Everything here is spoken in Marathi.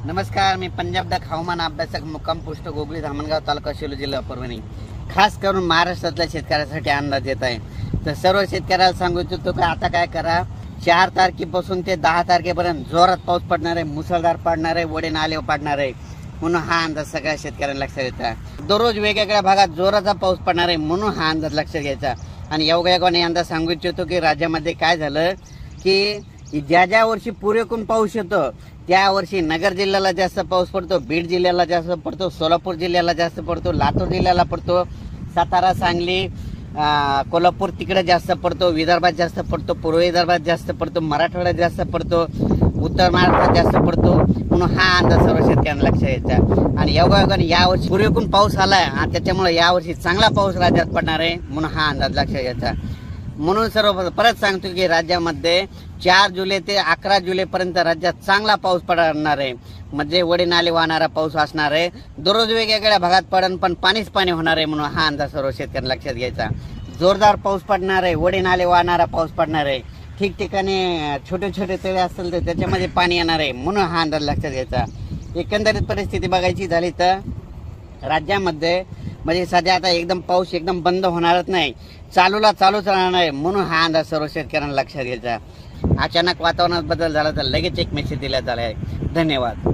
नमस्कार, मी पंजाब डक हवामान अभ्यासक मुक्काम पोस्ट गोगली धामणगाव तालुका शेलू जिल्हा परभणी. खास करून महाराष्ट्रातल्या शेतकऱ्यासाठी अंदाज येत आहे. तर सर्व शेतकऱ्याला सांगू इच्छितो की आता काय करा, 4 तारखेपासून ते 10 तारखेपर्यंत जोरात पाऊस पडणार आहे, मुसळधार पडणार आहे, वडे नाले पडणार आहे. म्हणून हा अंदाज सगळ्या शेतकऱ्यांना लक्षात घ्यायचा. दररोज वेगवेगळ्या भागात जोराचा पाऊस पडणार आहे, म्हणून हा अंदाज लक्षात घ्यायचा. आणि योगायोगाने अंदाज सांगू इच्छितो की राज्यामध्ये काय झालं की ज्या वर्षी पुरेपूर पाऊस येतो त्या वर्षी नगर जिल्ह्याला जास्त पाऊस पडतो, बीड जिल्ह्याला जास्त पडतो, सोलापूर जिल्ह्याला जास्त पडतो, लातूर जिल्ह्याला पडतो, सातारा, सांगली, कोल्हापूर तिकडे जास्त पडतो, विदर्भात जास्त पडतो, पूर्व विदर्भात जास्त पडतो, मराठवाड्यात जास्त पडतो, उत्तर महाराष्ट्रात जास्त पडतो. म्हणून हा अंदाज सर्व शेतकऱ्यांना लक्षात घ्यायचा. आणि योगायोगाने यावर्षी पुरेपूर पाऊस आलाय आणि त्याच्यामुळे यावर्षी चांगला पाऊस राज्यात पडणार आहे, म्हणून हा अंदाज लक्षात घ्यायचा. म्हणून सर्व परत सांगतो की राज्यामध्ये 4 जुलै ते 11 जुलैपर्यंत राज्यात चांगला पाऊस पडणार आहे. म्हणजे वडे नाले वाहणारा पाऊस असणार आहे. दररोज वेगवेगळ्या भागात पडन पण पाणीच पाणी होणार आहे. म्हणून हा अंदाज सर्व शेतकऱ्यांना लक्षात घ्यायचा. जोरदार पाऊस पडणार आहे, वडे नाले वाहणारा पाऊस पडणार आहे. ठिकठिकाणी छोटे छोटे तळे असतील तर त्याच्यामध्ये पाणी येणार आहे, म्हणून हा अंदाज लक्षात घ्यायचा. एकंदरीत परिस्थिती बघायची झाली तर राज्यामध्ये म्हणजे सध्या आता एकदम पाऊस एकदम बंद होणारच नाही, चालूच राहणार आहे. म्हणून हा अंदाज सर्व शेतकऱ्यांना लक्षात घ्यायचा. अचानक वातावरणात बदल झाला तर लगेच एक मेसेज दिला आहे. धन्यवाद.